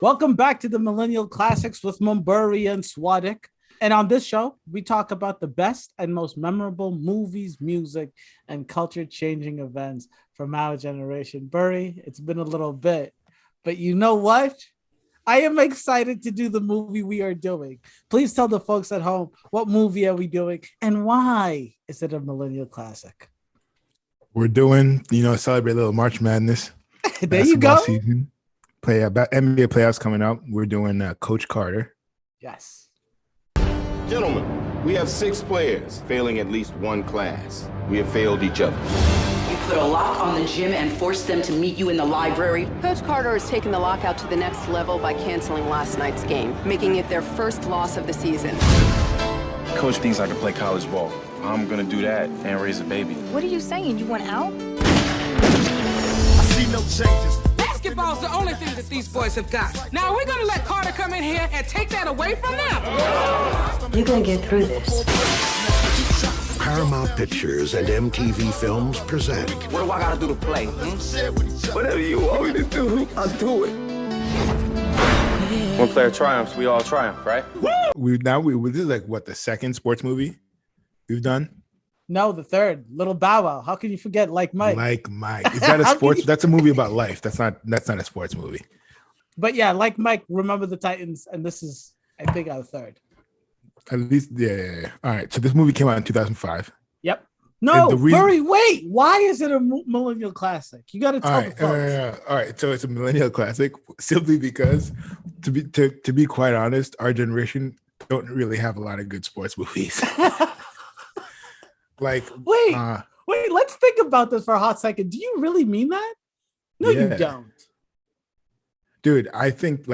Welcome back to the Millennial Classics with Buri and Swadik. And on this show, we talk about the best and most memorable movies, music, and culture-changing events from our generation. Buri, it's been a little bit, but you know what? I am excited to do the movie we are doing. Please tell the folks at home, what movie are we doing and why is it a Millennial Classic? We're doing, celebrate a little March Madness. There you go. Season. Play about NBA playoffs coming up. We're doing Coach Carter. Yes. Gentlemen, we have 6 players failing at least one class. We have failed each other. You put a lock on the gym and forced them to meet you in the library. Coach Carter has taken the lockout to the next level by canceling last night's game, making it their first loss of the season. Coach thinks I can play college ball. I'm gonna do that and raise a baby. What are you saying? You want out? I see no changes. Basketball's the only thing that these boys have got. Now, we're going to let Carter come in here and take that away from them. You're going to get through this. Paramount Pictures and MTV Films present. What do I got to do to play? Whatever you want me to do, I'll do it. One player triumphs, we all triumph, right? This is like what, the second sports movie we've done? No, the third, Little Bow Wow. How can you forget Like Mike? Like Mike. Is that a sports? That's a movie about life. That's not a sports movie. But yeah, Like Mike, Remember the Titans, and this is, I think, our third. At least, yeah. All right. So this movie came out in 2005. Yep. No, Buri, wait. Why is it a millennial classic? You got to tell the folks. All right. So it's a millennial classic simply because, to be quite honest, our generation don't really have a lot of good sports movies. Wait, let's think about this for a hot second. Do you really mean that? No, you don't. Dude, I think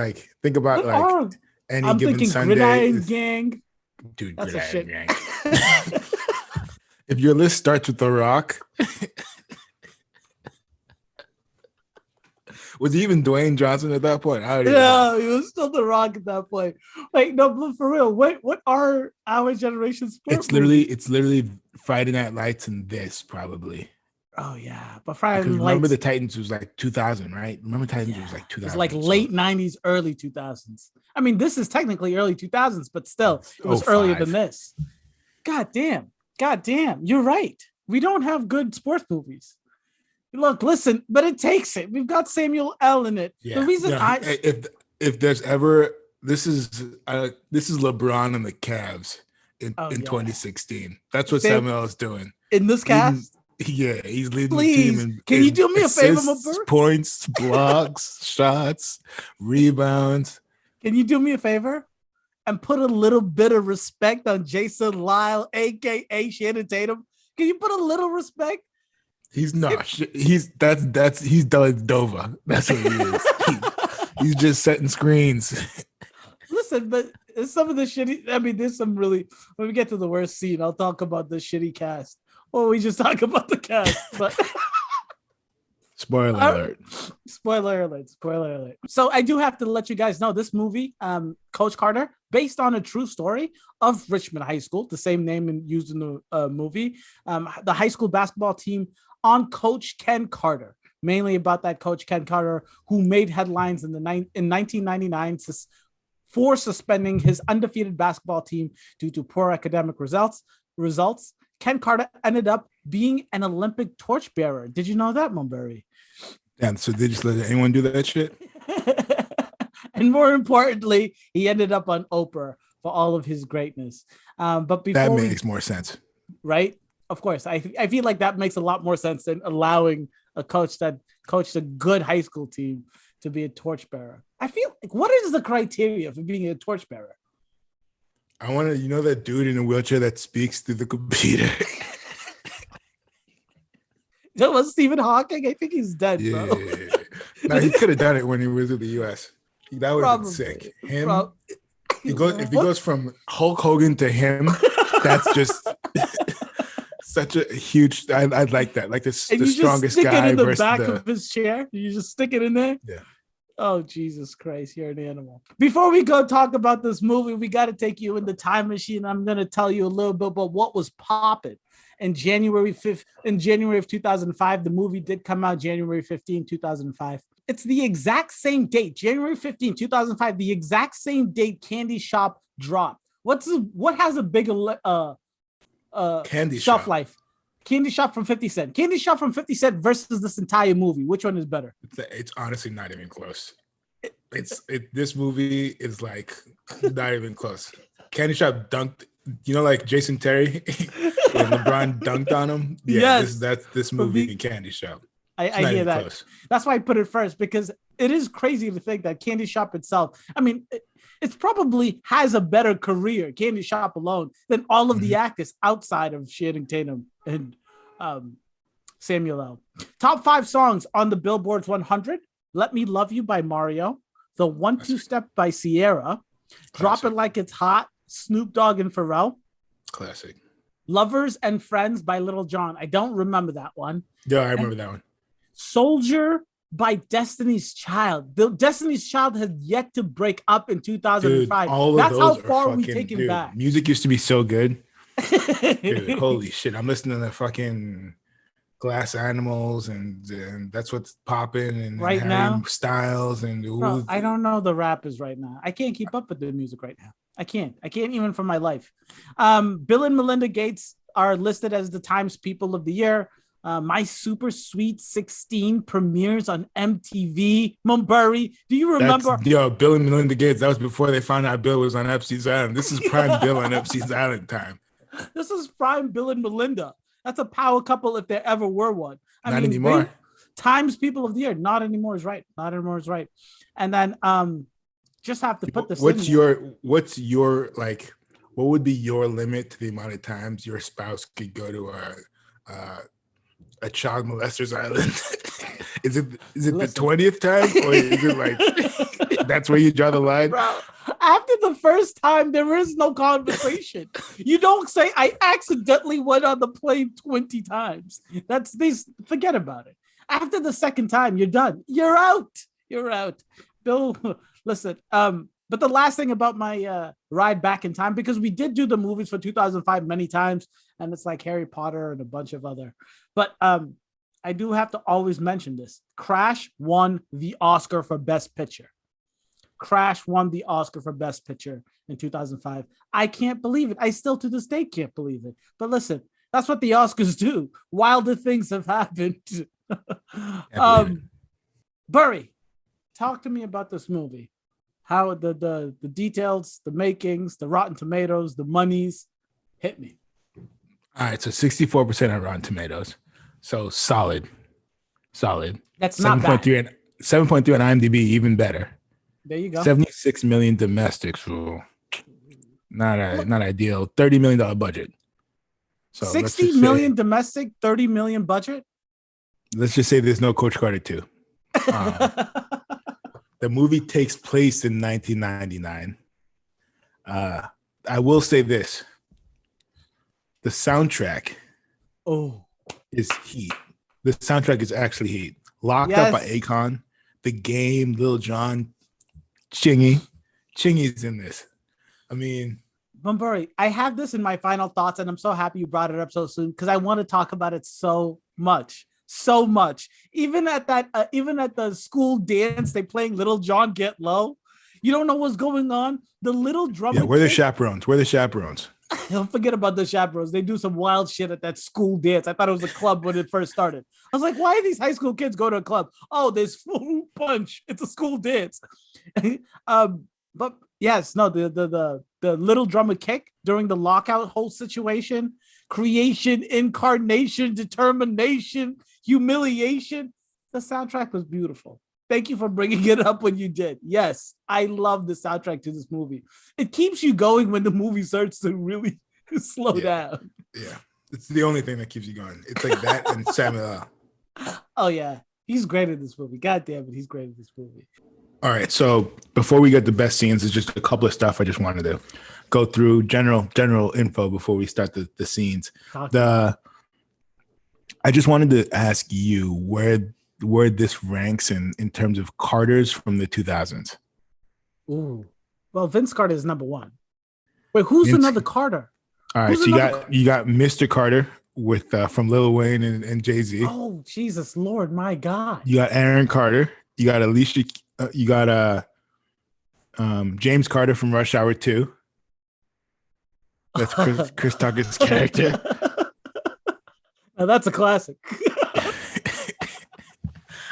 about any I'm given thinking Sunday. Gridiron Gang. Dude, that's Gridiron Gang. If your list starts with The Rock, was he even Dwayne Johnson at that point? I don't even know. He was still The Rock at that point. Like, no, but for real, what are our generation's sports movies? It's literally Friday Night Lights and this probably. Oh yeah, but Friday Night Lights. Remember the Titans was like 2000, right? Remember Titans was like 2000. It's like late 90s, early 2000s. I mean, this is technically early 2000s, but still, it was earlier than this. God damn, you're right. We don't have good sports movies. Look, listen, but it takes it. We've got Samuel L. in it. Yeah. The reason if there's ever this is LeBron and the Cavs in 2016. That's what Samuel is doing in this cast. He's leading the team. Can you do me a favor, Mabur? Points, blocks, shots, rebounds. Can you do me a favor and put a little bit of respect on Jason Lyle, aka Channing Tatum? Can you put a little respect? He's not. He's Dova. That's what he is. He's just setting screens. Listen, but some of the shitty. I mean, there's some really. When we get to the worst scene, I'll talk about the shitty cast. Or we just talk about the cast. But spoiler alert. Spoiler alert. So I do have to let you guys know this movie, Coach Carter, based on a true story of Richmond High School, the same name used in the movie. The high school basketball team on Coach Ken Carter, mainly about that Coach Ken Carter who made headlines in 1999 for suspending his undefeated basketball team due to poor academic results. Ken Carter ended up being an Olympic torchbearer. Did you know that, Mulberry? And so they just let anyone do that shit? And more importantly, he ended up on Oprah for all of his greatness. But before that makes more sense. Right? Of course. I feel like that makes a lot more sense than allowing a coach that coached a good high school team to be a torchbearer. I feel like, what is the criteria for being a torchbearer? I want to, that dude in a wheelchair that speaks through the computer. That was Stephen Hawking. I think he's dead, bro. No, he could have done it when he was in the U.S. That would have been sick. If he goes from Hulk Hogan to him, that's just such a huge. I'd like that. Like the strongest guy in the back of his chair. You just stick it in there. Yeah. Oh, Jesus Christ, you're an animal. Before we go talk about this movie, we got to take you in the time machine. I'm going to tell you a little bit about what was popping in January 5th. In January of 2005, the movie did come out January 15, 2005. it's the exact same date, January 15, 2005, the exact same date Candy Shop dropped. What has a bigger Candy shelf Shop life? Candy Shop from 50 Cent. Candy Shop from 50 Cent versus this entire movie. Which one is better? It's honestly not even close. This movie is like not even close. Candy Shop dunked, like Jason Terry when LeBron dunked on him. Yeah, yes. That's this movie in Candy Shop. I hear that. Close. That's why I put it first, because it is crazy to think that Candy Shop itself, I mean, it probably has a better career, Candy Shop alone, than all of the actors outside of Channing Tatum and Samuel L. Top 5 songs on the Billboard's 100: Let Me Love You by Mario, The 1-2 Step by Sierra, Drop It Like It's Hot, Snoop Dogg and Pharrell. Classic. Lovers and Friends by Little John. I don't remember that one. Yeah, I remember that one. Soldier by Destiny's Child. Destiny's Child has yet to break up in 2005. Dude, that's how far we take it back. Music used to be so good. Dude, holy shit. I'm listening to fucking Glass Animals and that's what's popping and right Harry now Styles and bro, I don't know the rappers right now. I can't keep up with the music right now. I can't even for my life. Bill and Melinda Gates are listed as the Times People of the Year. My Super Sweet 16 premieres on MTV. Buri, do you remember? Bill and Melinda Gates. That was before they found out Bill was on Epstein's Island. This is prime Bill on Epstein's Island time. This is prime Bill and Melinda. That's a power couple if there ever were one. Not anymore. Times People of the Year. Not anymore is right. Not anymore is right. And then just have to put this. What's your like? What would be your limit to the amount of times your spouse could go to a child molester's island? Is it the 20th time, or is it like that's where you draw the line? Bro, after the first time, there is no conversation. You don't say, I accidentally went on the plane 20 times. Forget about it. After the second time, you're done. You're out. Bill, listen, but the last thing about my ride back in time, because we did do the movies for 2005 many times, and it's like Harry Potter and a bunch of other, but I do have to always mention this. Crash won the Oscar for Best Picture. Crash won the Oscar for Best Picture in 2005. I can't believe it. I still to this day can't believe it. But listen, that's what the Oscars do. Wilder things have happened. Buri, talk to me about this movie. How the details, the makings, the Rotten Tomatoes, the monies. Hit me. All right, so 64% on Rotten Tomatoes. So solid. That's not bad. 7.3 on IMDb, even better. There you go. 76 million domestics. Not ideal. $30 million budget. So 60 million domestic, 30 million budget. Let's just say there's no Coach Carter 2. The movie takes place in 1999. I will say this. The soundtrack is heat. The soundtrack is actually heat. Locked Up by Akon, The Game, Lil Jon, Chingy's in this. I mean, Buri, I have this in my final thoughts, and I'm so happy you brought it up so soon because I want to talk about it so much. Even at the school dance, they playing Little John Get Low. You don't know what's going on. The little drummer. Yeah, we're the chaperones. Don't forget about the chaperones. They do some wild shit at that school dance. I thought it was a club when it first started. I was like, why do these high school kids go to a club? Oh, there's Fruit Punch. It's a school dance. But yes, no, the little drummer kick during the lockout whole situation, creation, incarnation, determination, humiliation. The soundtrack was beautiful. Thank you for bringing it up when you did. Yes, I love the soundtrack to this movie. It keeps you going when the movie starts to really slow down. Yeah, it's the only thing that keeps you going. It's like that and Samuel L. Oh, yeah. He's great in this movie. God damn it, he's great in this movie. All right, so before we get the best scenes, there's just a couple of stuff I just wanted to go through general info before we start the scenes. I just wanted to ask you where this ranks in terms of Carters from the 2000s. Ooh, well, Vince Carter is number one. Wait, who's another Carter? All right, so you got Mr. Carter with from Lil Wayne and Jay-Z. Oh, Jesus Lord, my God. You got Aaron Carter You got Alicia. You got James Carter from Rush Hour 2. That's Chris Tucker's character. Now that's a classic.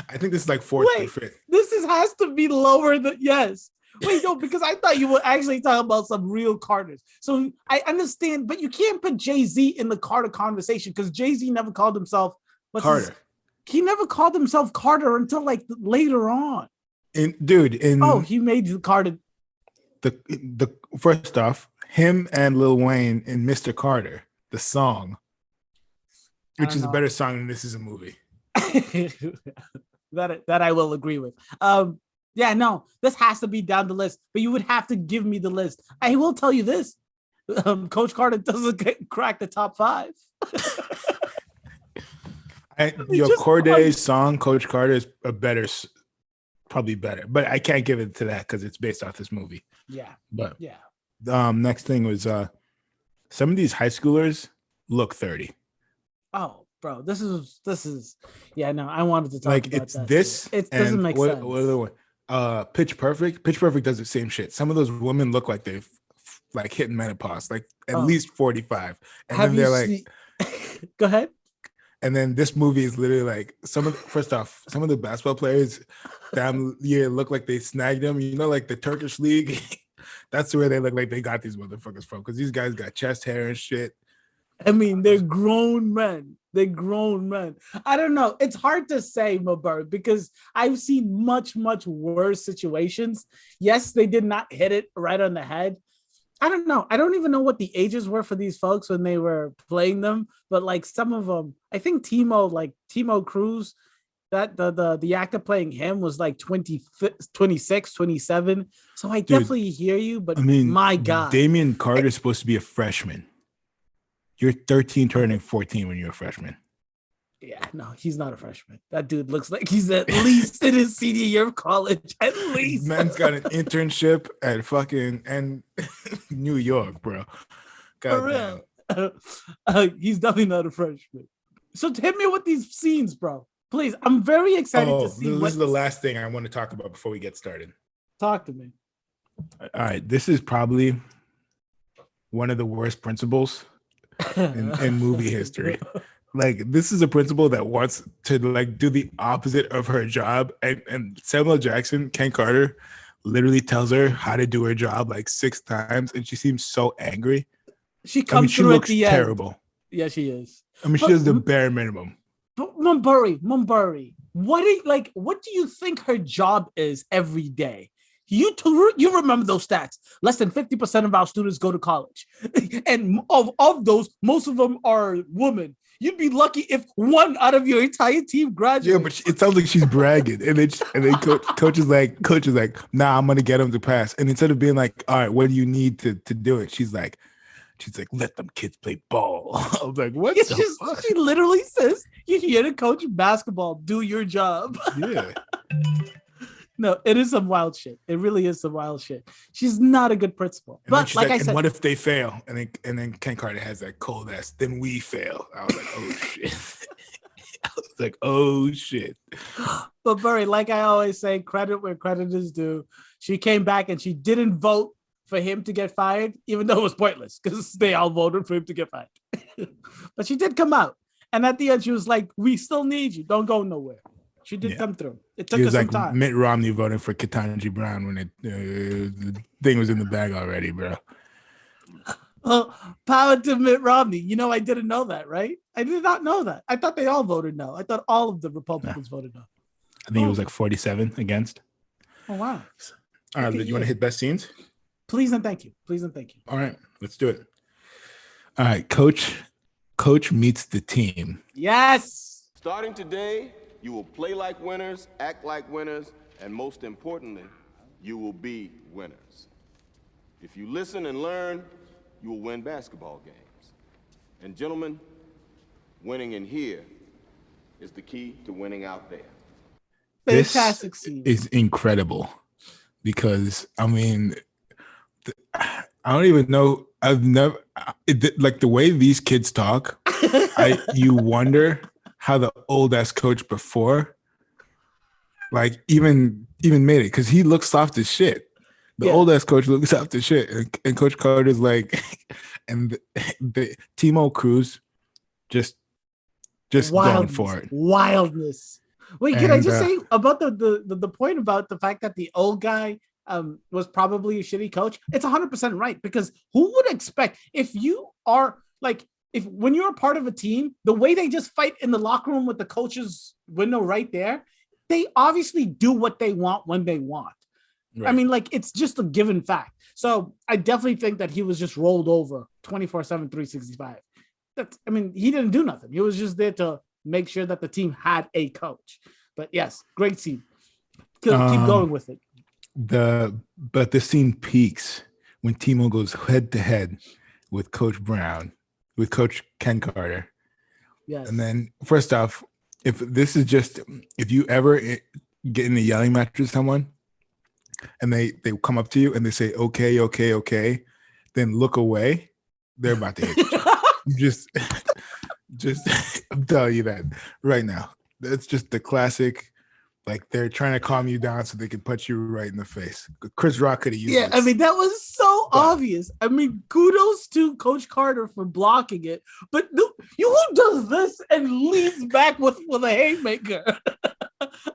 I think this is like fourth or fifth. Has to be lower than yes. Wait, no, because I thought you were actually talking about some real Carters. So I understand, but you can't put Jay-Z in the Carter conversation because Jay-Z never called himself Carter. He never called himself Carter until like later on. He made the Carter. The first off, him and Lil Wayne in Mr. Carter, the song, which is a better song than This Is a Movie. that I will agree with. This has to be down the list, but you would have to give me the list. I will tell you this. Coach Carter doesn't crack the top 5. Corday's song, Coach Carter, is probably better, but I can't give it to that because it's based off this movie. Yeah. But next thing was some of these high schoolers look 30. Oh, bro, this is I wanted to talk like about it's that this. It doesn't make sense. What other one? Pitch Perfect. Pitch Perfect does the same shit. Some of those women look like they've like hitting menopause, like at least 45, and then they're like, go ahead. And then this movie is literally like some of the basketball players damn year look like they snagged them. You know, like the Turkish league. That's where they look like they got these motherfuckers from, because these guys got chest hair and shit. I mean, they're grown men. I don't know. It's hard to say, Mabur, because I've seen much, much worse situations. Yes, they did not hit it right on the head. I don't know. I don't even know what the ages were for these folks when they were playing them. But like some of them, I think Timo Cruz, that the actor playing him was like 26, 27. So I definitely hear you. But I mean, my God. Damian Carter's supposed to be a freshman. You're 13 turning 14 when you're a freshman. Yeah, no, he's not a freshman. That dude looks like he's at least in his senior year of college. At least. Man's got an internship at fucking New York, bro. God for real. He's definitely not a freshman. So hit me with these scenes, bro. Please. I'm very excited to see. This is the last thing I want to talk about before we get started. Talk to me. All right. This is probably one of the worst principals in movie history. Like, this is a principal that wants to like do the opposite of her job, and Samuel Jackson, Ken Carter, literally tells her how to do her job like 6 times, and she seems so angry. She comes through at the end. Terrible. Yeah, she is. I mean, she does the bare minimum. But Mumburi, what do you think her job is every day? You remember those stats. Less than 50% of our students go to college. And of those, most of them are women. You'd be lucky if one out of your entire team graduates. Yeah, but it sounds like she's bragging. And then coach is like, nah, I'm going to get them to pass. And instead of being like, all right, what do you need to do it? She's like, let them kids play ball. I was like, what? She literally says, you're here to coach basketball. Do your job. Yeah. No, it is some wild shit. It really is some wild shit. She's not a good principal. And but like I said, what if they fail? And then Ken Carter has that cold ass, then we fail. I was like, oh shit. I was like, oh shit. But Buri, like I always say, credit where credit is due. She came back and she didn't vote for him to get fired, even though it was pointless because they all voted for him to get fired. But she did come out. And at the end, she was like, we still need you. Don't go nowhere. She did come through. It took us some time. Mitt Romney voting for Ketanji Brown when the thing was in the bag already, bro. Well, power to Mitt Romney. You know, I didn't know that, right? I did not know that. I thought they all voted no. I thought all of the Republicans voted no. I think it was like 47 against. Oh, wow. All right, you want to hit best scenes? Please and thank you. All right, let's do it. All right, Coach meets the team. Yes. Starting today, you will play like winners, act like winners, and most importantly, you will be winners. If you listen and learn, you will win basketball games. And gentlemen, winning in here is the key to winning out there. Fantastic scene. Is incredible because, I mean, I don't even know. Like the way these kids talk, you wonder how the old ass coach before like even made it because he looks soft as shit. The old ass coach looks soft as shit, and Coach Carter's like, and the Timo Cruz just going for it. Wildness. Wait, can I just say about the point about the fact that the old guy was probably a shitty coach? It's 100% right, because who would expect if you are like, if when you're a part of a team, the way they just fight in the locker room with the coach's window right there, they obviously do what they want when they want. Right. I mean, like, it's just a given fact. So I definitely think that he was just rolled over 24/7, 365. I mean, he didn't do nothing. He was just there to make sure that the team had a coach. But yes, great scene. Keep going with it. But the scene peaks when Timo goes head to head with Coach Brown, with Coach Ken Carter. Yes. And then first off, if you ever get in a yelling match with someone and they come up to you and they say, okay, then look away, they're about to hit you. just I'm telling you that right now. That's just the classic. Like, they're trying to calm you down so they can punch you right in the face. Chris Rock could have used it. I mean, that was so obvious. I mean, kudos to Coach Carter for blocking it. But who does this and leans back with a haymaker?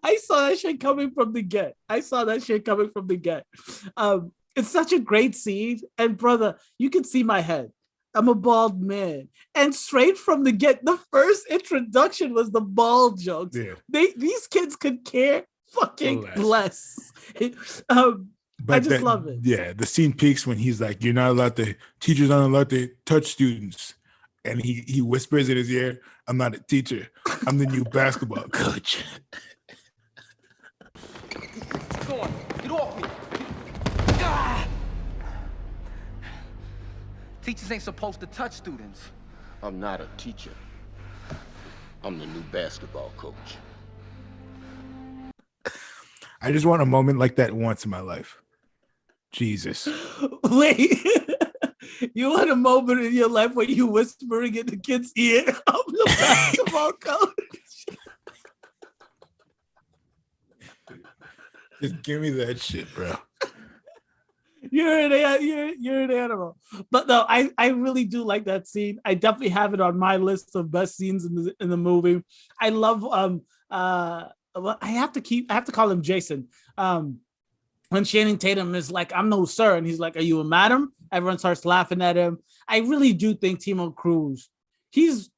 I saw that shit coming from the get. It's such a great scene. And brother, you can see my head. I'm a bald man. And straight from the get, the first introduction was the bald jokes. Yeah. These kids could care fucking less. I just love it. Yeah, the scene peaks when he's like, teachers aren't allowed to touch students. And he whispers in his ear, I'm not a teacher. I'm the new basketball coach. Go on, get off me. Teachers ain't supposed to touch students. I'm not a teacher. I'm the new basketball coach. I just want a moment like that once in my life. Jesus. Wait. You want a moment in your life where you whispering in the kid's ear, I'm the basketball coach? Just give me that shit, bro. You're an animal. But no, I really do like that scene. I definitely have it on my list of best scenes in the movie. I love I have to call him Jason. When Channing Tatum is like, I'm no sir, and he's like, are you a madam? Everyone starts laughing at him. I really do think Timo Cruz, he's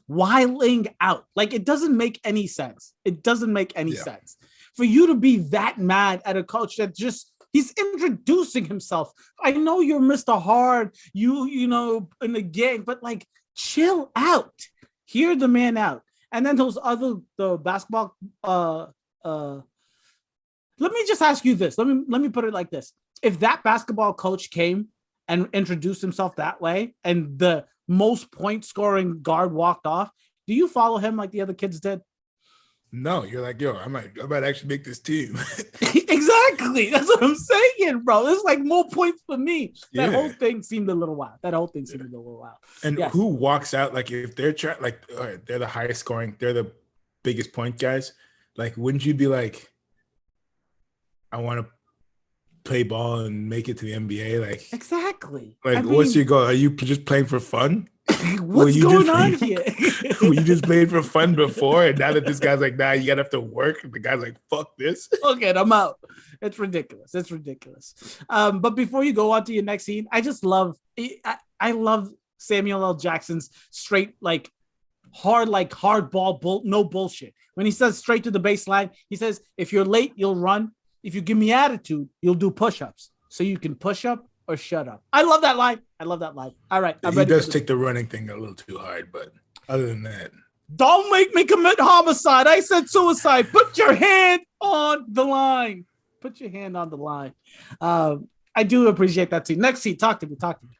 wilding out. Like, it doesn't make any sense. Sense for you to be that mad at a coach that just, he's introducing himself. I know you're Mr. Hard, you know, in the gang, but like, chill out. Hear the man out. And then the basketball. Let me just ask you this. Let me put it like this. If that basketball coach came and introduced himself that way, and the most point scoring guard walked off, do you follow him like the other kids did? No, you're like, yo, I might actually make this team. Exactly. That's what I'm saying, bro. It's like more points for me. That whole thing seemed a little wild. And yes. Who walks out, like, if they're they're the highest scoring, they're the biggest point guys, like, wouldn't you be like, I want to play ball and make it to the NBA? Like, exactly. Like, what's your goal? Are you just playing for fun? What's going on here? Were you just playing for fun before, and now that this guy's like, nah, you gotta have to work, the guy's like, fuck this. Okay, I'm out. It's ridiculous. But before you go on to your next scene, I just love I love Samuel L. Jackson's straight, like, hard ball, no bullshit. When he says straight to the baseline, he says, if you're late, you'll run. If you give me attitude, you'll do push-ups. So you can push up or shut up. I love that line. All right. He does take the running thing a little too hard, but other than that. Don't make me commit homicide. I said suicide. Put your hand on the line. I do appreciate that scene. Next scene. Talk to me.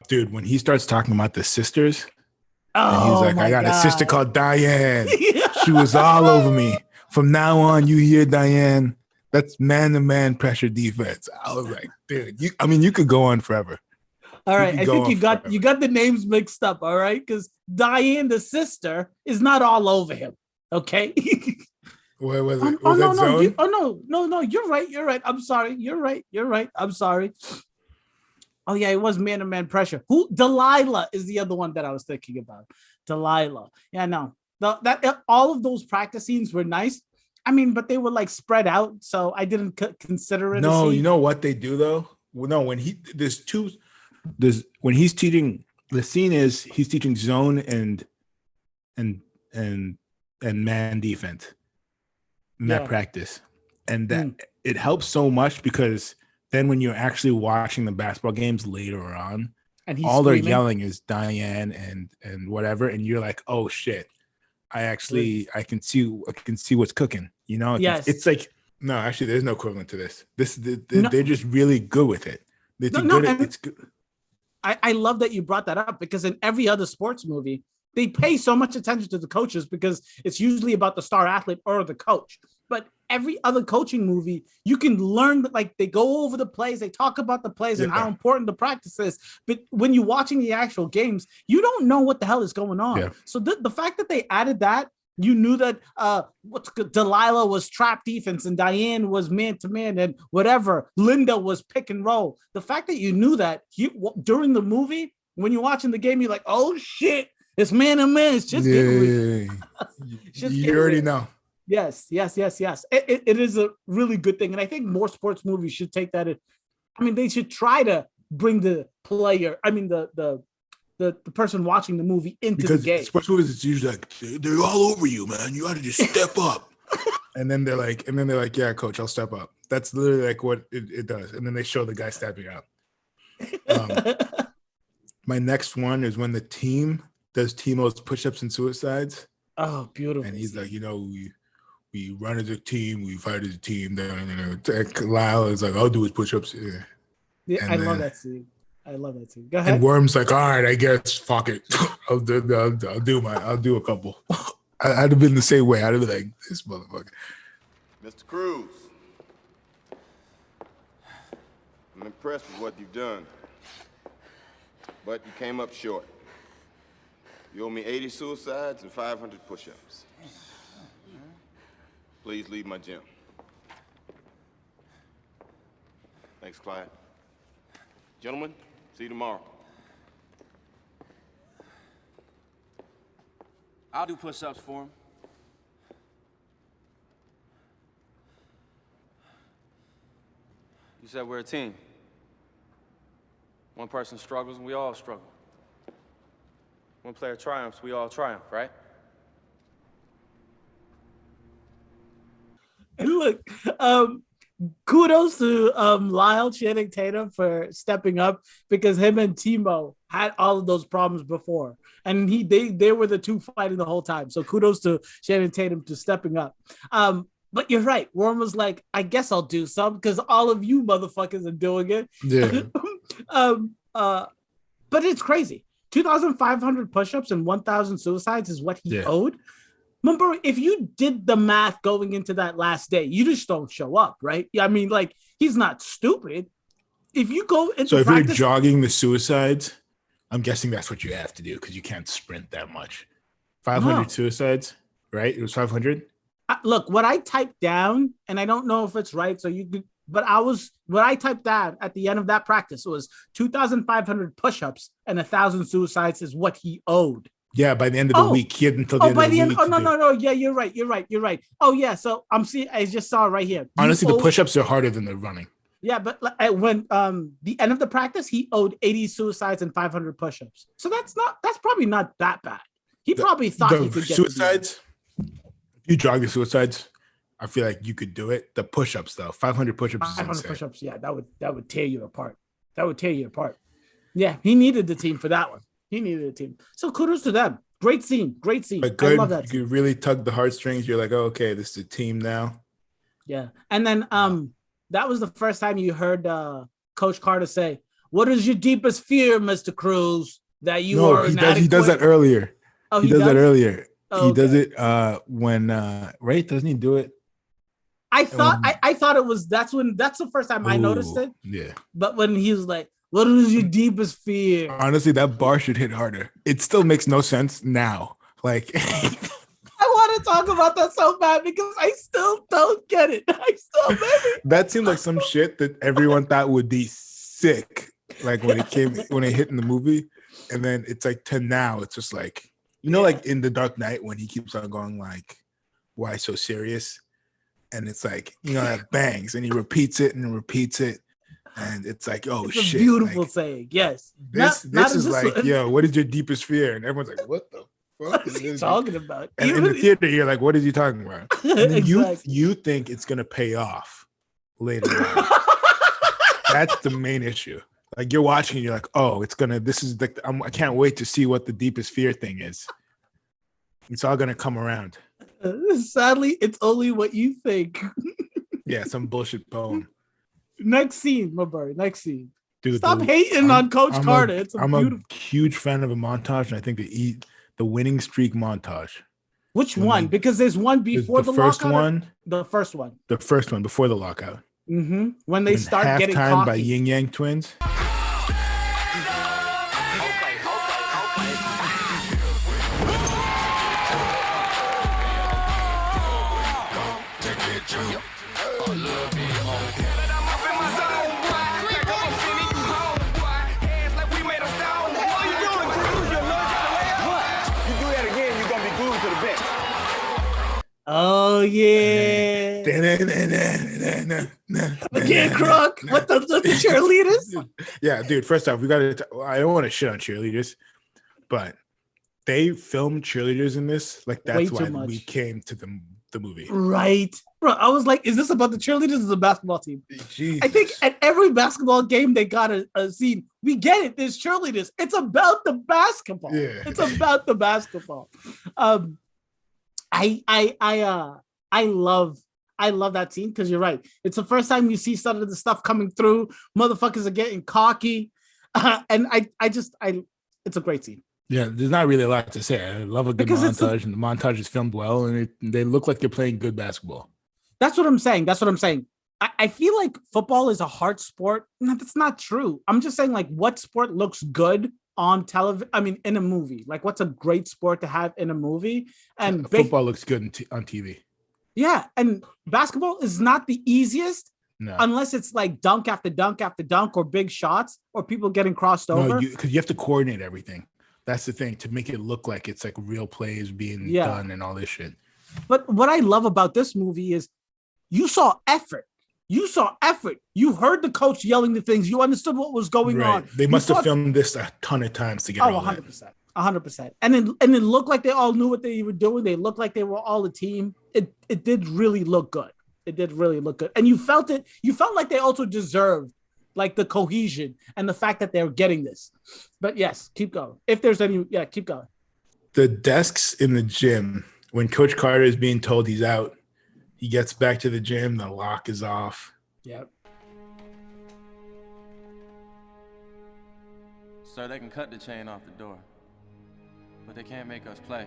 Dude, when he starts talking about the sisters, and he's like, I got a sister called Diane. She was all over me. From now on, you hear Diane. That's man-to-man pressure defense. I was like, dude, you could go on forever. All right, I think you got the names mixed up, all right? Because Diane, the sister, is not all over him, okay? What was it? Oh, Was no, that no. Zone? No. You're right. I'm sorry. You're right. I'm sorry. Oh, yeah, it was man-to-man pressure. Delilah is the other one that I was thinking about. Delilah. Yeah, no. All of those practice scenes were nice. I mean, but they were like spread out, so I didn't consider it. No, you know what they do though? Well, no, when he's teaching, the scene is he's teaching zone and man defense in that practice. And that it helps so much because then when you're actually watching the basketball games later on, and all they're yelling is Diane and whatever, and you're like, oh shit, I can see what's cooking. You know, it's like, no, actually, there's no equivalent to this. They're just really good with it. It's good. I love that you brought that up because in every other sports movie, they pay so much attention to the coaches because it's usually about the star athlete or the coach. But every other coaching movie, you can learn that, like, they go over the plays, they talk about the plays and how important the practice is. But when you're watching the actual games, you don't know what the hell is going on. Yeah. So the fact that they added that, you knew that Delilah was trap defense and Diane was man-to-man and whatever. Linda was pick and roll. The fact that you knew that during the movie, when you're watching the game, you're like, oh, shit, it's man-to-man. It's just you already know. Yes. It is a really good thing. And I think more sports movies should take that. They should try to bring the player, the person watching the movie into the game. Sports movies, it's usually like, they're all over you, man. You got to just step up. and then they're like, yeah, coach, I'll step up. That's literally like what it does. And then they show the guy stepping up. My next one is when the team does Timo's push-ups and suicides. Oh, beautiful. And he's like, we run as a team, we fight as a team. Then Lyle is like, I'll do his push-ups. Yeah, I love that scene. Go ahead. And Worm's like, all right, I guess, fuck it. I'll do a couple. I'd have been the same way. I'd have been like, this motherfucker. Mr. Cruz, I'm impressed with what you've done, but you came up short. You owe me 80 suicides and 500 push-ups. Please leave my gym. Thanks, Clyde. Gentlemen, see you tomorrow. I'll do push-ups for him. You said we're a team. One person struggles and we all struggle. One player triumphs, we all triumph, right? And look, kudos to Lyle Channing Tatum for stepping up because him and Timo had all of those problems before. And they were the two fighting the whole time. So kudos to Channing Tatum to stepping up. But you're right. Worm was like, I guess I'll do some because all of you motherfuckers are doing it. Yeah. But it's crazy. 2,500 push-ups and 1,000 suicides is what he owed. Remember, if you did the math going into that last day, you just don't show up, right? I mean, like, he's not stupid. If you go into if you're jogging the suicides, I'm guessing that's what you have to do because you can't sprint that much. 500 suicides, right? It was 500. Look, what I typed down, and I don't know if it's right, so you could, but what I typed down at the end of that practice was 2,500 push-ups and 1,000 suicides is what he owed. Yeah, by the end of the week, he had until the end of the week. Oh, no. Yeah, you're right. Oh, yeah. So I just saw it right here. Honestly, the push-ups are harder than the running. Yeah, but when the end of the practice, he owed 80 suicides and 500 push-ups. So that's probably not that bad. He probably thought he could get suicides. If you jog the suicides, I feel like you could do it. The push-ups, though, 500 push-ups. 500 push-ups. Yeah, that would tear you apart. Yeah, he needed the team for that one. He needed a team. So kudos to them. Great scene. But good. I love that. You really tug the heartstrings. You're like, oh, okay, this is a team now. Yeah. And then that was the first time you heard Coach Carter say, "What is your deepest fear, Mr. Cruz? That you are inadequate?" He does that earlier. Oh, he does that earlier. Oh, he does it when right? Doesn't he do it? I thought it was that's the first time I noticed it. Yeah. But when he was like, what is your deepest fear? Honestly, that bar should hit harder. It still makes no sense now. Like, I want want to talk about that so bad because I still don't get it. That seemed like some shit that everyone thought would be sick. Like when it hit in the movie, and then it's like to now, it's just like, like in The Dark Knight when he keeps on going like, "Why so serious?" And it's like, that bangs, and he repeats it and repeats it, and it's like, oh, it's shit, a beautiful like, saying. Yes, this is like, yo, what is your deepest fear? And everyone's like, what the fuck is he talking about? And in the theater, you're like, what is he talking about? And then exactly. you think it's gonna pay off later on. That's the main issue. Like you're watching, and you're like, oh, this is like, I can't wait to see what the deepest fear thing is. It's all gonna come around. Sadly, it's only what you think. Yeah, some bullshit poem. Next scene, my boy. Next scene. Dude, stop hating on Coach Carter. I'm a huge fan of a montage, and I think the winning streak montage. Which one? Because there's one before the first lockout. One. The first one. The first one before the lockout. Mm-hmm. When they start getting halftime cocky. by Yin Yang Twins. Oh yeah. Again, Croc. What the cheerleaders? Yeah, dude. First off, I don't want to shit on cheerleaders, but they filmed cheerleaders in this. Like that's why we came to the movie. Right. Bro, I was like, is this about the cheerleaders or the basketball team? Jesus. I think at every basketball game they got a scene. We get it. There's cheerleaders. It's about the basketball. Yeah. It's about the basketball. I love that scene because you're right. It's the first time you see some of the stuff coming through. Motherfuckers are getting cocky, and it's a great scene. Yeah, there's not really a lot to say. I love a good montage, and the montage is filmed well, and they look like they're playing good basketball. That's what I'm saying. I feel like football is a hard sport. No, that's not true. I'm just saying, like, what sport looks good on television? I mean, in a movie. Like, what's a great sport to have in a movie? And football looks good on TV. Yeah, and basketball is not the easiest. No. Unless it's like dunk after dunk after dunk, or big shots, or people getting crossed over. Because you have to coordinate everything. That's the thing, to make it look like it's like real plays being done and all this shit. But what I love about this movie is you saw effort. You heard the coach yelling the things. You understood what was going on. They must have filmed this a ton of times to get all 100%. 100%. And it looked like they all knew what they were doing. They looked like they were all a team. It did really look good. It did really look good. And you felt it. You felt like they also deserved like the cohesion and the fact that they're getting this. But yes, keep going. If there's any, keep going. The desks in the gym, when Coach Carter is being told he's out, he gets back to the gym, the lock is off. Yep. Sir, they can cut the chain off the door, but they can't make us play.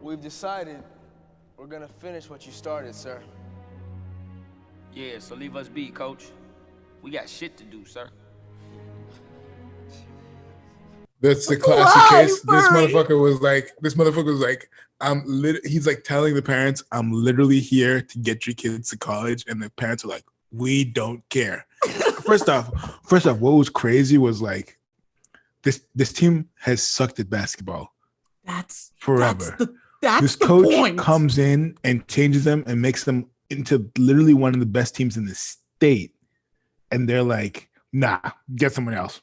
We've decided we're gonna finish what you started, sir. Yeah, so leave us be, coach. We got shit to do, sir. That's the classic case. This motherfucker was like, he's like telling the parents, I'm literally here to get your kids to college. And the parents are like, we don't care. First off, what was crazy was like, this team has sucked at basketball. That's forever. That's this the coach point. Comes in and changes them and makes them into literally one of the best teams in the state. And they're like, nah, get someone else.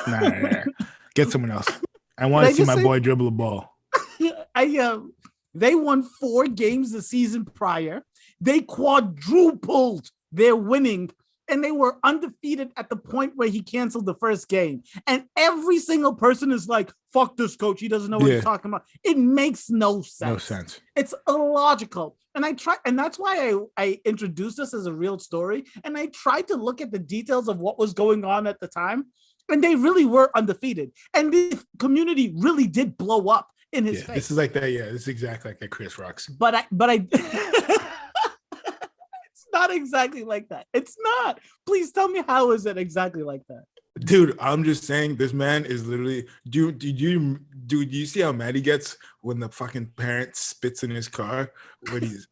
Nah. Get someone else. I want to see my boy dribble a ball. They won 4 games the season prior. They quadrupled their winning, and they were undefeated at the point where he canceled the first game. And every single person is like, fuck this coach. He doesn't know what he's talking about. It makes no sense. No sense. It's illogical. And that's why I introduced this as a real story. And I tried to look at the details of what was going on at the time. And they really were undefeated. And the community really did blow up in his face. This is like that. Yeah, this is exactly like that Chris Rocks. But I it's not exactly like that. It's not. Please tell me, how is it exactly like that? Dude, I'm just saying, this man is literally. Do you see how mad he gets when the fucking parent spits in his car when he's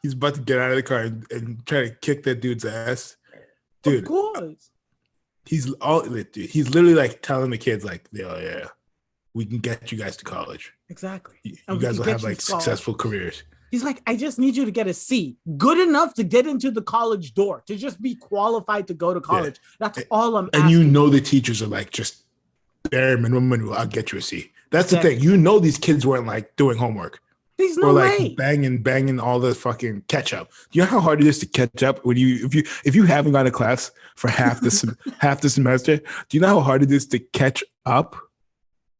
he's about to get out of the car and try to kick that dude's ass? Dude, of course. He's literally like telling the kids like, "Oh yeah, we can get you guys to college. Exactly. You guys will have like successful careers." He's like, I just need you to get a C, good enough to get into the college door, to just be qualified to go to college. Yeah. That's all I'm asking. And you know the teachers are like, just bare minimum, I'll get you a C. That's the thing. You know these kids weren't like doing homework. There's no like way. banging all the fucking catch up. Do you know how hard it is to catch up when if you haven't gone to class for half the semester? Do you know how hard it is to catch up?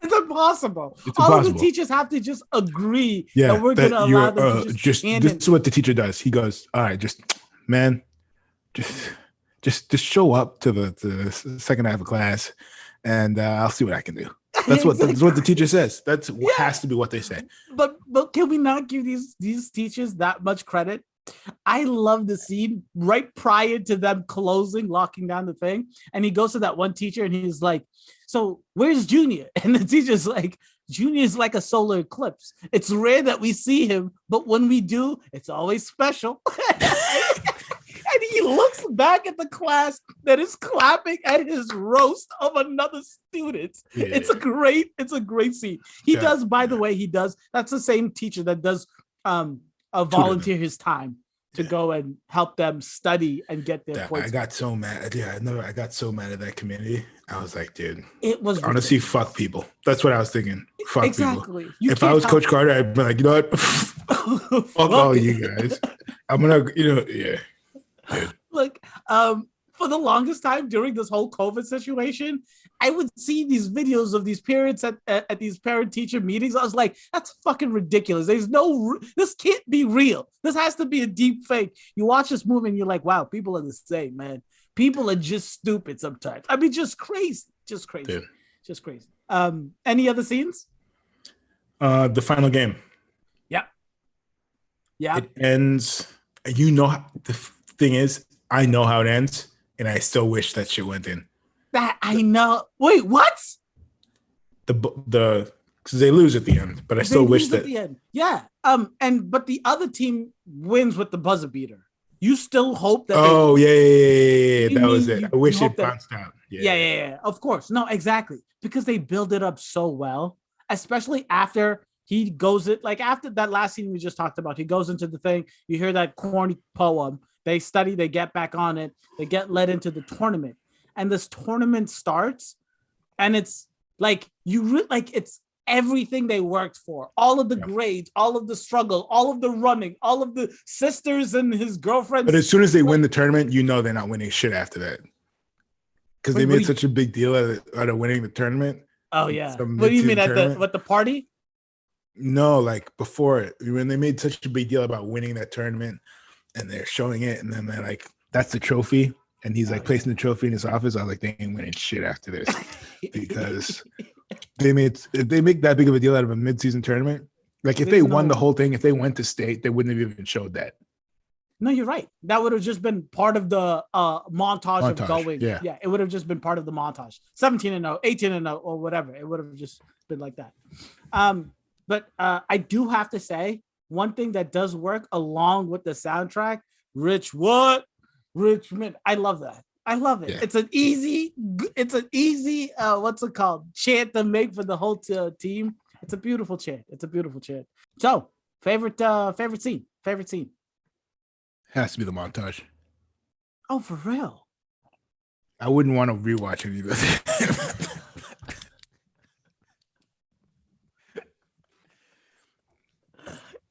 It's impossible. All of the teachers have to just agree that we're going to allow them to just this is what the teacher does. He goes, all right, just show up to the second half of class, and I'll see what I can do. That's what the teacher says. That's has to be what they say. But can we not give these teachers that much credit? I love the scene right prior to them locking down the thing. And he goes to that one teacher and he's like, so where's Junior? And the teacher's like, Junior is like a solar eclipse. It's rare that we see him, but when we do, it's always special. And he looks back at the class that is clapping at his roast of another student. Yeah. It's a great scene. He does, by the way, that's the same teacher that does volunteer his time to go and help them study and get their points. I got so mad. Yeah, I got so mad at that community. I was like, dude, it was honestly, fuck people. That's what I was thinking. Fuck exactly. people. If I was Coach Carter, I'd be like, you know what? Fuck all you guys. I'm gonna, yeah. Dude. Look, for the longest time during this whole COVID situation, I would see these videos of these parents at these parent-teacher meetings. I was like, that's fucking ridiculous. This can't be real. This has to be a deep fake. You watch this movie and you're like, wow, people are the same, man. People are just stupid sometimes. I mean, just crazy. Just crazy. Dude. Just crazy. Any other scenes? The final game. Yeah. Yeah. It ends, the thing is, I know how it ends, and I still wish that shit went in. That I know. Wait, what? Because they lose at the end, but I still wish that. At the end. Yeah. But the other team wins with the buzzer beater. You still hope that. Oh yeah. That was it. I wish it bounced out. Yeah. Of course. No, exactly. Because they build it up so well, especially after he goes after that last scene we just talked about. He goes into the thing. You hear that corny poem. They study. They get back on it. They get led into the tournament. And this tournament starts, and it's like it's everything they worked for, all of the grades, all of the struggle, all of the running, all of the sisters and his girlfriends. But as soon as they win the tournament, they're not winning shit after that, because they made such a big deal out of winning the tournament. Oh yeah. What do you mean at the party? No, like before it, when they made such a big deal about winning that tournament, and they're showing it, and then they're like, "That's the trophy." And he's like placing the trophy in his office. I was like, they ain't winning shit after this, because if they make that big of a deal out of a mid-season tournament, like if they won the whole thing, if they went to state, they wouldn't have even showed that. No, you're right. That would have just been part of the montage of going. Yeah, it would have just been part of the montage. 17-0, 18-0, or whatever. It would have just been like that. But I do have to say, one thing that does work along with the soundtrack, Richmond. I love that. I love it. Yeah. It's an easy what's it called? Chant to make for the whole team. It's a beautiful chant. So, favorite scene. Has to be the montage. Oh, for real? I wouldn't want to rewatch any of this.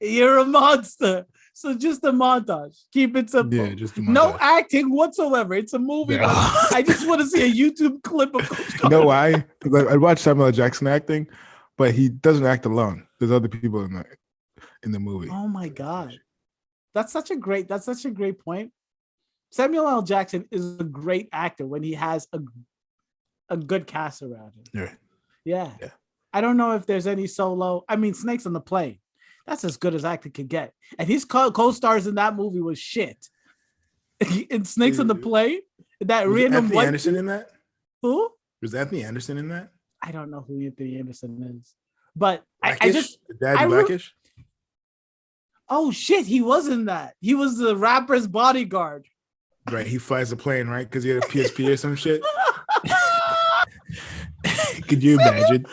You're a monster. So just a montage. Keep it simple. Yeah, just a montage. No acting whatsoever. It's a movie. Yeah. I just want to see a YouTube clip of Coach Carter. You know why? Because I watched Samuel L. Jackson acting, but he doesn't act alone. There's other people in the movie. Oh my God. That's such a great point. Samuel L. Jackson is a great actor when he has a good cast around him. Yeah. I don't know if there's any solo. I mean, Snakes on the Plane. That's as good as acting could get. And his co-stars in that movie was shit. In Snakes on the Plane, That was random Anthony one. Anderson in that? Who? Was Anthony Anderson in that? I don't know who Anthony Anderson is, but Blackish? I just Daddy Blackish. Oh shit, he was in that. He was the rapper's bodyguard. Right, he flies a plane, right? Because he had a PSP or some shit. Could you imagine?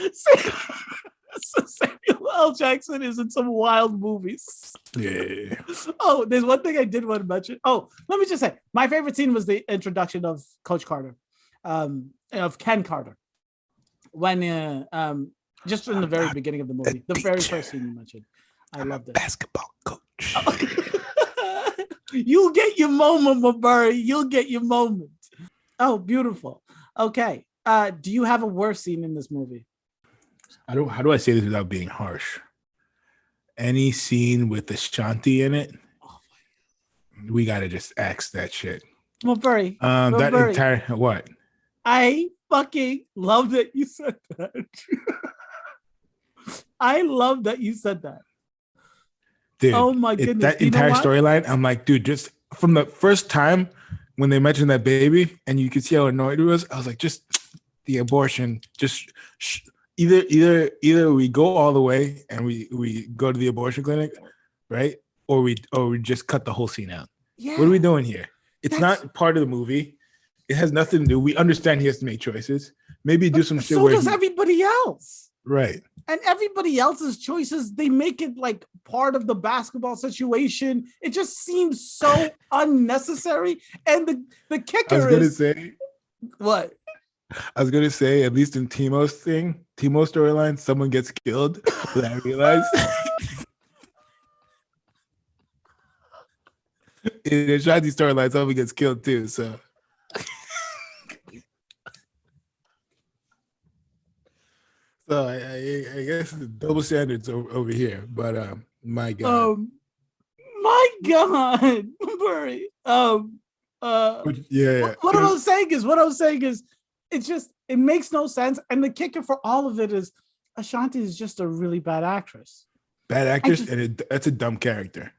Samuel L. Jackson is in some wild movies. Yeah. Oh, there's one thing I did want to mention. Oh, let me just say, my favorite scene was the introduction of Coach Carter, of Ken Carter, when just in the very beginning of the movie, the very first scene you mentioned. I loved it. Basketball coach. You'll get your moment, Buri. You'll get your moment. Oh, beautiful. Okay. Do you have a worse scene in this movie? How do I say this without being harsh? Any scene with Ashanti in it, we gotta just axe that shit. Well, Buri. That Buri, entire what? I fucking love that you said that. I love that you said that. Dude, oh my goodness. That entire storyline, I'm like, dude, just from the first time when they mentioned that baby and you could see how annoyed it was, I was like, just the abortion, just either we go all the way and we go to the abortion clinic, right? Or we just cut the whole scene out. Yeah. What are we doing here? It's not part of the movie. It has nothing to do. We understand he has to make choices. Maybe do some shit. So does everybody else. Right. And everybody else's choices, they make it like part of the basketball situation. It just seems so unnecessary. And the kicker is... I was going to say... What? I was going to say, at least in Timo's storyline, someone gets killed. But I realized... in the Shanti storyline, someone gets killed too, so... So I guess the double standards over here, but my God, Buri. What I was saying is, it's just it makes no sense, and the kicker for all of it is Ashanti is just a really bad actress. And that's a dumb character.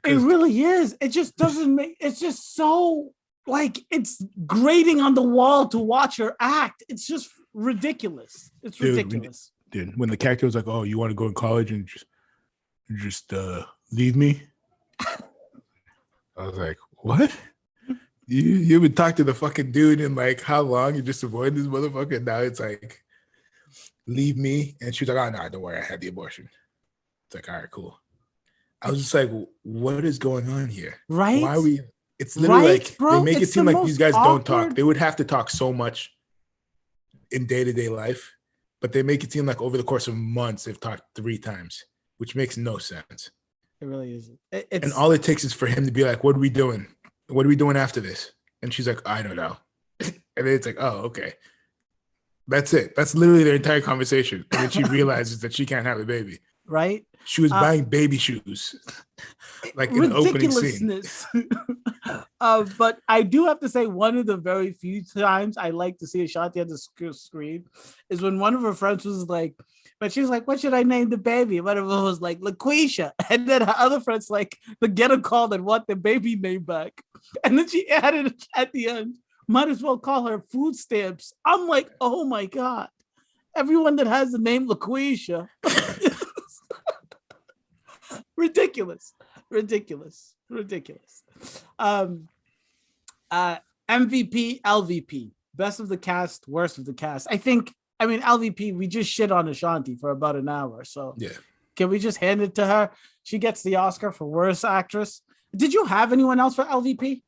It really is. It just doesn't make. It's just so like it's grating on the wall to watch her act. It's just ridiculous. It's ridiculous. Dude, when the character was like, "Oh, you want to go to college and just leave me?" I was like, "What? You would talk to the fucking dude in like how long? You just avoid this motherfucker? Now it's like, leave me." And she was like, "Oh no, don't worry, I had the abortion." It's like, all right, cool. I was just like, what is going on here? Right? Why are we? It's literally like bro? They make it seem like these guys don't talk. Awkward. They would have to talk so much in day-to-day life, but they make it seem like over the course of months they've talked 3 times, which makes no sense. It really isn't. And all it takes is for him to be like, "What are we doing? What are we doing after this?" And she's like, "I don't know." And then it's like, "Oh, okay." That's it. That's literally their entire conversation. And then she realizes that she can't have a baby. Right? She was buying baby shoes, like in the opening scene. But I do have to say, one of the very few times I like to see Ashanti on the screen is when one of her friends was like, but she was like, "What should I name the baby?" One of them was like, "LaQuisha." And then her other friend's like, "The get a call and want the baby name back." And then she added at the end, "Might as well call her food stamps." I'm like, oh my God. Everyone that has the name LaQuisha. Ridiculous. MVP, LVP, best of the cast, worst of the cast. I mean, LVP, we just shit on Ashanti for about an hour. So yeah, can we just hand it to her? She gets the Oscar for worst actress. Did you have anyone else for LVP?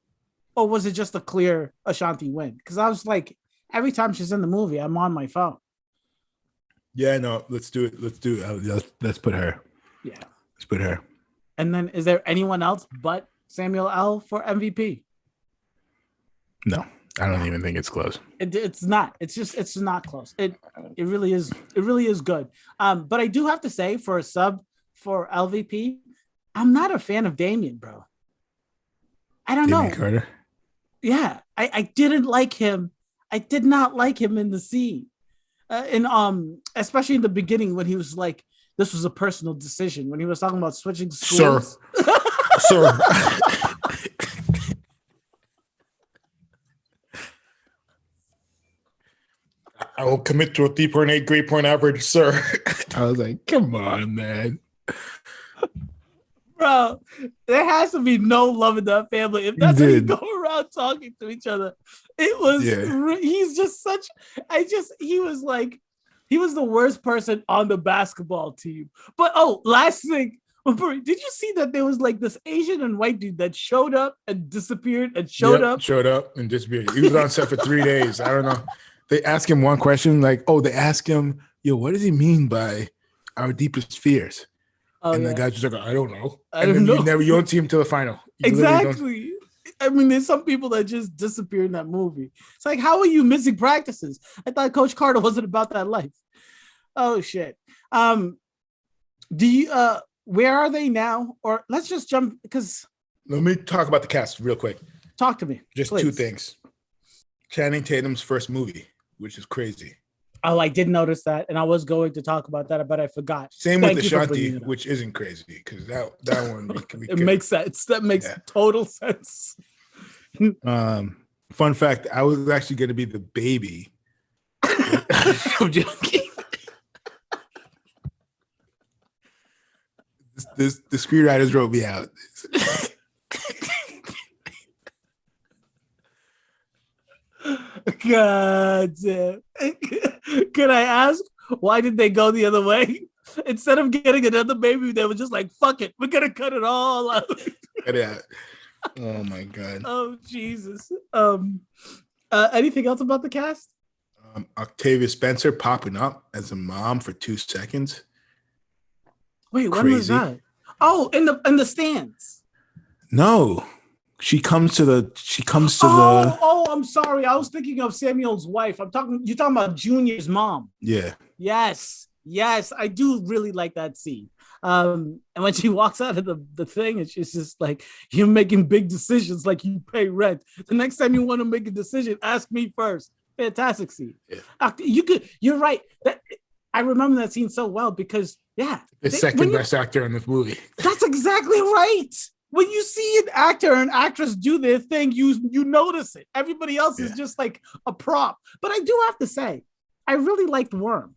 Or was it just a clear Ashanti win? Because I was like, every time she's in the movie, I'm on my phone. Yeah, no, let's do it. Let's put her. Yeah. Let's put her. And then is there anyone else but Samuel L. for MVP? No, I don't even think it's close. It's not. It's not close. It really is. It really is good. But I do have to say, for a sub for LVP, I'm not a fan of Damien, bro. I don't know. Carter? Yeah, I didn't like him. I did not like him in the scene. Especially in the beginning when he was like, this was a personal decision, when he was talking about switching schools. Sir. I will commit to a 3.8 grade point average, sir. I was like, come on, man. Bro, there has to be no love in that family. If that's how you go around talking to each other, it was, he's just such, he was the worst person on the basketball team. But, last thing, did you see that there was like this Asian and white dude that showed up and disappeared and showed up and disappeared? He was on set for 3 days. I don't know. They asked him one question, like, they asked him, what does he mean by our deepest fears? The guy's just like, I don't know. You don't see him till the final. Exactly. I mean, there's some people that just disappear in that movie. It's like, how are you missing practices? I thought Coach Carter wasn't about that life. Oh shit. Do you where are they now? Or let's just jump because let me talk about the cast real quick. Talk to me. Just please. 2 things. Channing Tatum's first movie, which is crazy. Oh, I did notice that, and I was going to talk about that, but I forgot. Same with Ashanti, which isn't crazy because that one it makes sense. That makes total sense. Fun fact: I was actually going to be the baby. I'm joking. The screenwriters wrote me out. God damn. Can I ask why did they go the other way? Instead of getting another baby, they were just like, fuck it, we're gonna cut it all out. Cut it out. Oh my god. Oh Jesus. Anything else about the cast? Octavia Spencer popping up as a mom for 2 seconds. Wait, when was that? Oh, in the stands. No. She comes to the. Oh, I'm sorry. I was thinking of Samuel's wife. You're talking about Junior's mom. Yeah. Yes. I do really like that scene. And when she walks out of the thing, and she's just like, you're making big decisions like you pay rent. The next time you want to make a decision, ask me first. Fantastic scene. Yeah. You're right. I remember that scene so well because, the second best actor in this movie. That's exactly right. When you see an actor or an actress do their thing, you notice it. Everybody else is just like a prop. But I do have to say, I really liked Worm.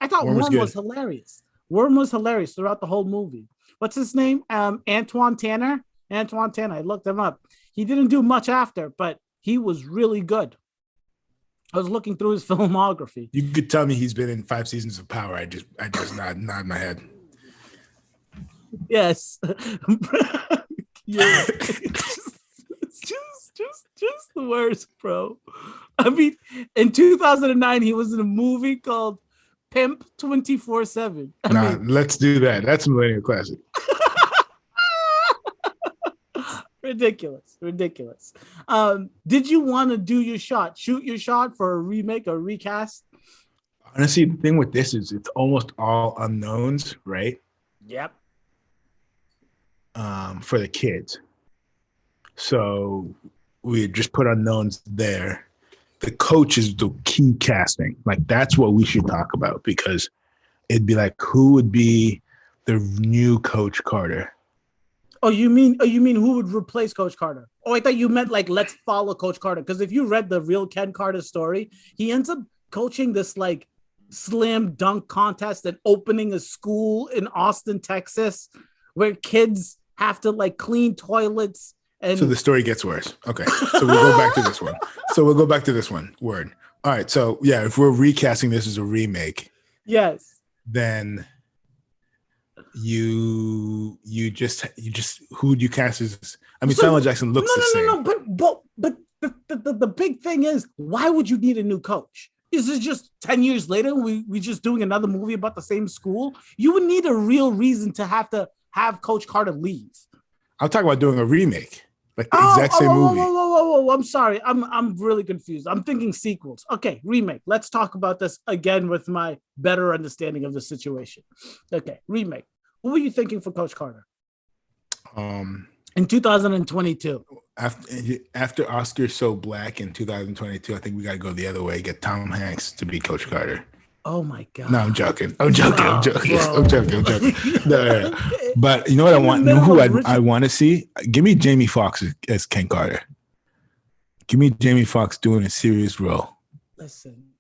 I thought Worm was hilarious. Worm was hilarious throughout the whole movie. What's his name? Antoine Tanner. I looked him up. He didn't do much after, but he was really good. I was looking through his filmography. You could tell me he's been in 5 seasons of Power. I just nod my head. Yes. Yeah. just the worst, bro. I mean, in 2009, he was in a movie called Pimp 24/7. Let's do that. That's a Millennial classic. Ridiculous. Did you want to shoot your shot for a remake or recast? Honestly, the thing with this is it's almost all unknowns, right? Yep. For the kids. So we just put unknowns there. The coach is the key casting. Like that's what we should talk about because it'd be like, who would be the new Coach Carter? Oh, you mean who would replace Coach Carter? Oh, I thought you meant like, let's follow Coach Carter. Because if you read the real Ken Carter story, he ends up coaching this like slam dunk contest and opening a school in Austin, Texas, where kids have to like clean toilets. And so the story gets worse. Okay. So we'll go back to this one. Word. All right. So yeah, if we're recasting this as a remake, yes, then you just who would you cast as? I mean, Samuel Jackson looks the same. No. But the big thing is, why would you need a new coach? Is it just 10 years later we just doing another movie about the same school? You would need a real reason to have Coach Carter leave. I'm talking about doing a remake, like the exact same movie. Whoa! I'm sorry, I'm really confused. I'm thinking sequels. Okay, remake. Let's talk about this again with my better understanding of the situation. Okay, remake. Who were you thinking for Coach Carter? In 2022. After Oscar's So Black in 2022, I think we got to go the other way. Get Tom Hanks to be Coach Carter. Oh my God. No, I'm joking. I'm joking. No. But you know what I want? You know who I want to see? Give me Jamie Foxx as Ken Carter. Give me Jamie Foxx doing a serious role. Listen,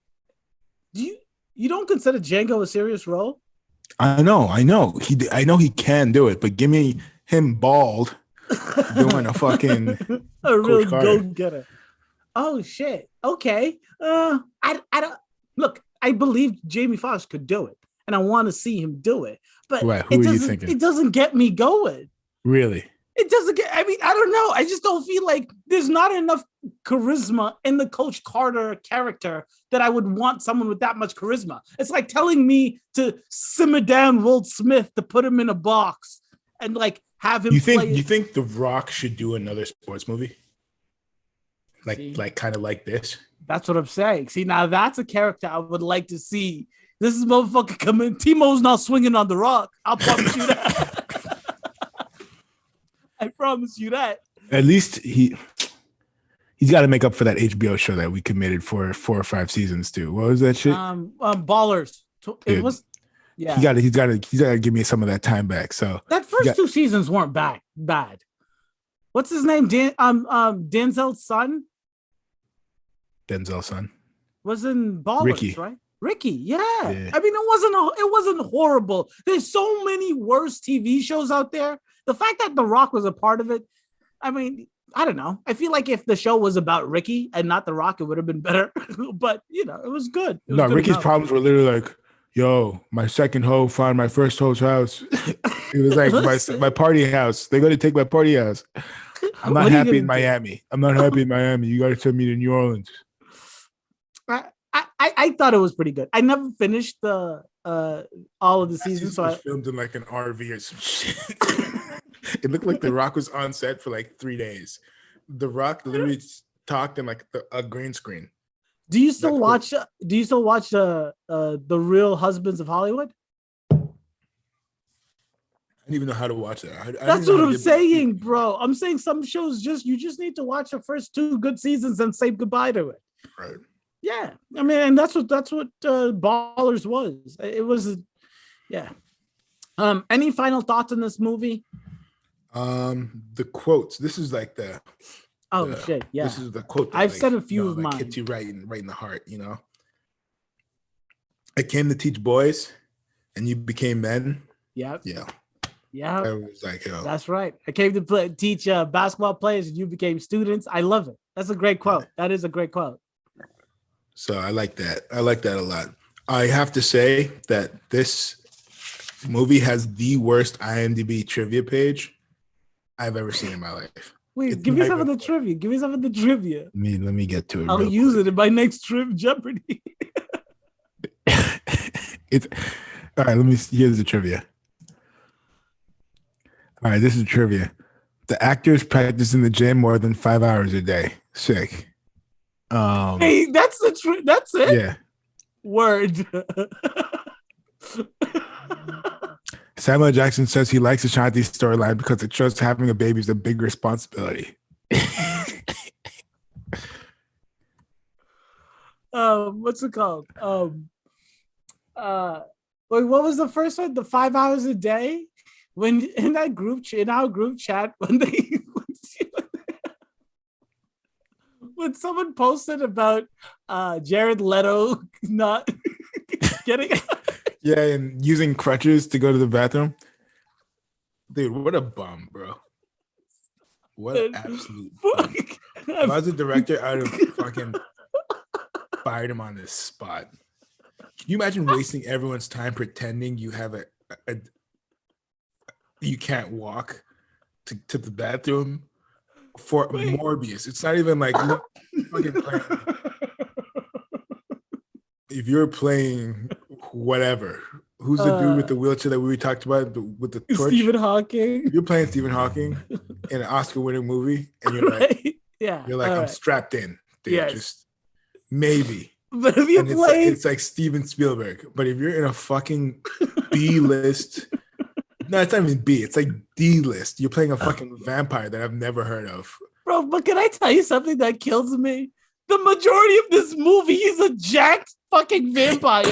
You don't consider Django a serious role? I know. I know he can do it, but give me him bald doing a fucking a real Carter. go-getter. Oh shit. Okay. I don't look. I believe Jamie Foxx could do it, and I want to see him do it. But Right. Who are you thinking? It doesn't get me going. Really? It doesn't get. I mean, I don't know. I just don't feel like there's not enough charisma in the Coach Carter character that I would want someone with that much charisma. It's like telling me to simmer down Will Smith to put him in a box and like have him. You think The Rock should do another sports movie? Like kind of like this? That's what I'm saying. See, now that's a character I would like to see. This is motherfucker coming. Timo's not swinging on The Rock. I'll promise you that. I promise you that. At least he's got to make up for that HBO show that we committed for 4 or 5 seasons to. What was that shit? Ballers. It was. Yeah. He's got to give me some of that time back. So that first 2 seasons weren't bad. What's his name? Denzel's son. Denzel's son was in Ballers, Ricky. Right? Ricky, yeah. I mean, it wasn't horrible. There's so many worse TV shows out there. The fact that The Rock was a part of it, I mean, I don't know. I feel like if the show was about Ricky and not The Rock, it would have been better. But it was good. It was good Ricky's enough. problems were literally like, "Yo, my second hoe found my first hoe's house." It was like my party house. They're gonna take my party house. I'm not happy in Miami. I'm not happy in Miami. You gotta send me to New Orleans. I thought it was pretty good. I never finished the all of the seasons. So was filmed in like an RV or some shit. It looked like The Rock was on set for like 3 days. The Rock literally talked in like a green screen. Do you still watch? Do you still watch the Real Husbands of Hollywood? I don't even know how to watch that. That's what I'm saying, bro. I'm saying some shows you just need to watch the first 2 good seasons and say goodbye to it. Right. Yeah, I mean, and that's what Ballers was. It was, yeah. Any final thoughts on this movie? The quotes. This is like the. Shit! Yeah, this is the quote. I've said a few of mine. Hits you right in the heart. I came to teach boys, and you became men. Yeah. Yeah. Yeah. I was like, yo. That's right. I came to teach basketball players, and you became students. I love it. That's a great quote. That is a great quote. So I like that. I like that a lot. I have to say that this movie has the worst IMDb trivia page I've ever seen in my life. Wait, give me some of the trivia. Give me some of the trivia. Let me get to it. I'll use it in my next trip Jeopardy. It's all right. Here's the trivia. All right, this is trivia. The actors practice in the gym more than 5 hours a day. Sick. Hey, that's that's it. Yeah. Word. Samuel Jackson says he likes Ashanti storyline because it shows having a baby is a big responsibility. What's it called? Wait, what was the first one? The 5 hours a day? When in our group chat, when someone posted about Jared Leto not getting yeah, and using crutches to go to the bathroom. Dude, what a bum, bro. What an absolute bum. If I was a director, I would have fucking fired him on this spot. Can you imagine wasting everyone's time pretending you have you can't walk to the bathroom for Morbius? It's not even like fucking playing. If you're playing whatever, who's the dude with the wheelchair that we talked about with the torch? Stephen Hawking. You're playing Stephen Hawking in an Oscar-winning movie, and you're like, you're like, I'm strapped in, dude. Yes. Just maybe. But if you play, it's like Steven Spielberg. But if you're in a fucking B-list, no, it's not even B. It's like D-list. You're playing a fucking vampire that I've never heard of, bro. But can I tell you something that kills me? The majority of this movie is a jacked fucking vampire.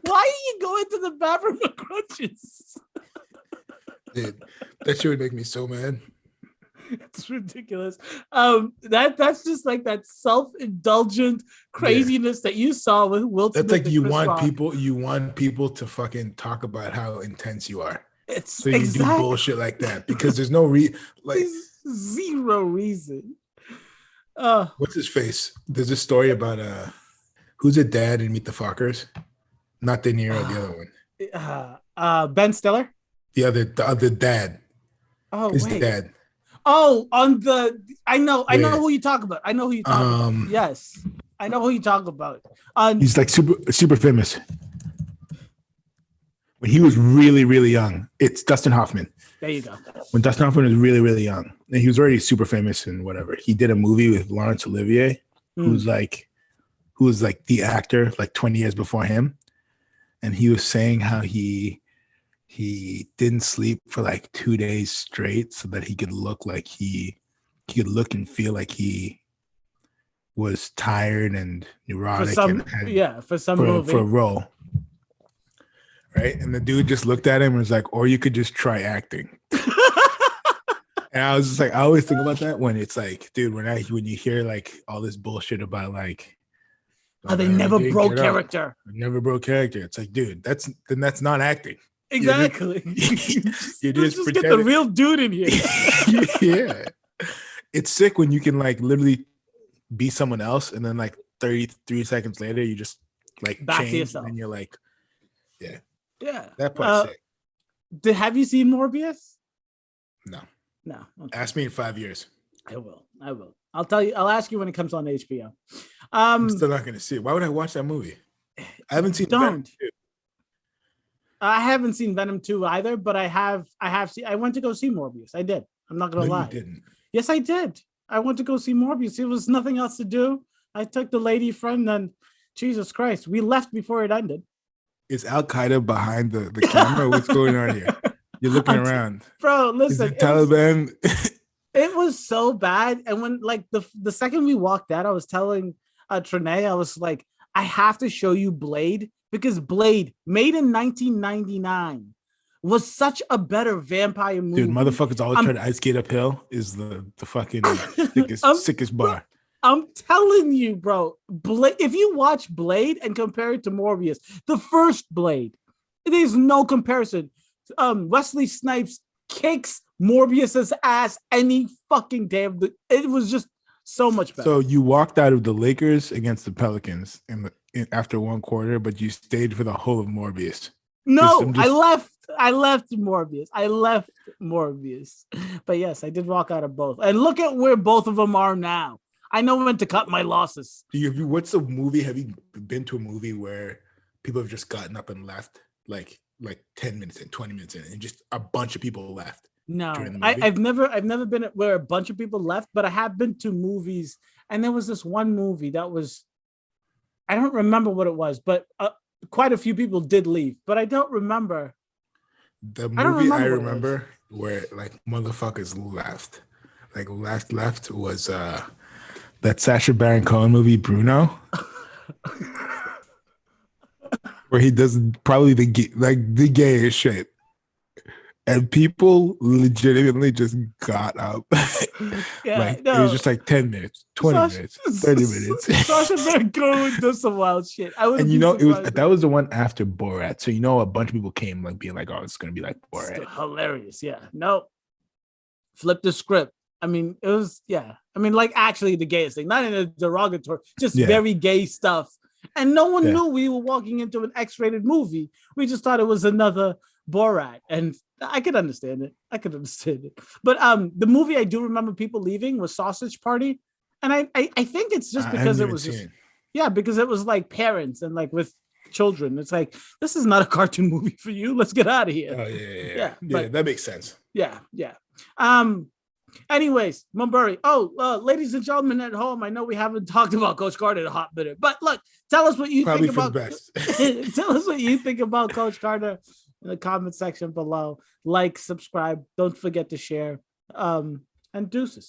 Why are you going to the bathroom with crutches? Dude, that shit would make me so mad. It's ridiculous. That's just like that self-indulgent craziness that you saw with Will Smith. That's like you Chris want Rock. people to fucking talk about how intense you are. It's so you do bullshit like that because there's no zero reason. What's his face? There's a story about who's a dad in Meet the Fockers? Not De Niro, the other one. Ben Stiller. The other dad. Oh, his wait. dad. Oh, I know who you talk about. Yes, I know who you talk about. He's like super famous. When he was really, really young, it's Dustin Hoffman. There you go. When Dustin Hoffman was really, really young, and he was already super famous and whatever. He did a movie with Laurence Olivier, who was like the actor like 20 years before him, and he was saying how he didn't sleep for like 2 days straight so that he could look like he could look and feel like he was tired and neurotic for a role. Right. And the dude just looked at him and was like, or you could just try acting. And I was just like, I always think about that when it's like, dude, when you hear like all this bullshit about like they never broke character. Never broke character. It's like, dude, that's not acting. Exactly. You just get the real dude in here. Yeah. It's sick when you can like literally be someone else and then like 33 seconds later you just like back change to yourself. and you're like, yeah. Yeah. That part's sick. Have you seen Morbius? No. Okay. Ask me in 5 years. I will. I'll tell you. I'll ask you when it comes on HBO. I'm still not going to see it. Why would I watch that movie? I haven't seen Venom 2. I haven't seen Venom 2 either, but I have seen. I went to go see Morbius. I did. I'm not gonna lie. You didn't. Yes, I did. I went to go see Morbius. It was nothing else to do. I took the lady friend, and Jesus Christ, we left before it ended. Is Al Qaeda behind the camera? What's going on here? You're looking around, bro. Listen, Taliban. It was so bad, and when like the second we walked out, I was telling Trinae, I was like, I have to show you Blade. Because Blade, made in 1999, was such a better vampire movie. Dude, motherfuckers always try to ice skate uphill is the fucking sickest bar. I'm telling you, bro. Blade, if you watch Blade and compare it to Morbius, the first Blade, there's no comparison. Wesley Snipes kicks Morbius's ass any fucking damn. It was just so much better. So you walked out of the Lakers against the Pelicans after one quarter, but you stayed for the whole of Morbius. No, I left Morbius. But yes, I did walk out of both. And look at where both of them are now. I know when to cut my losses. What's the movie? Have you been to a movie where people have just gotten up and left like 10 minutes in, 20 minutes in, and just a bunch of people left? No, I've never been where a bunch of people left, but I have been to movies, and there was this one movie that was, I don't remember what it was, but quite a few people did leave, but I don't remember. The movie I remember where like motherfuckers left, like left was that Sacha Baron Cohen movie Bruno, where he does probably the gayest shit. And people legitimately just got up. It was just like 10 minutes, 20 minutes, 30 minutes. Sacha Baron Cohen does some wild shit. And that was the one after Borat. So a bunch of people came like being like, oh, it's gonna be like Borat. It's hilarious. Yeah. No. Flip the script. I mean, it was, yeah. I mean, like actually the gayest thing, not in a derogatory, just very gay stuff. And no one knew we were walking into an X-rated movie. We just thought it was another Borat. And I could understand it. But the movie I do remember people leaving was Sausage Party. And I think it's just because it was just, because it was like parents and like with children. It's like, this is not a cartoon movie for you. Let's get out of here. Oh, yeah, that makes sense. Yeah. Anyways, Buri. Ladies and gentlemen at home, I know we haven't talked about Coach Carter in a hot minute, but look, tell us what you think about tell us what you think about Coach Carter in the comment section below. Like, subscribe, don't forget to share. And deuces.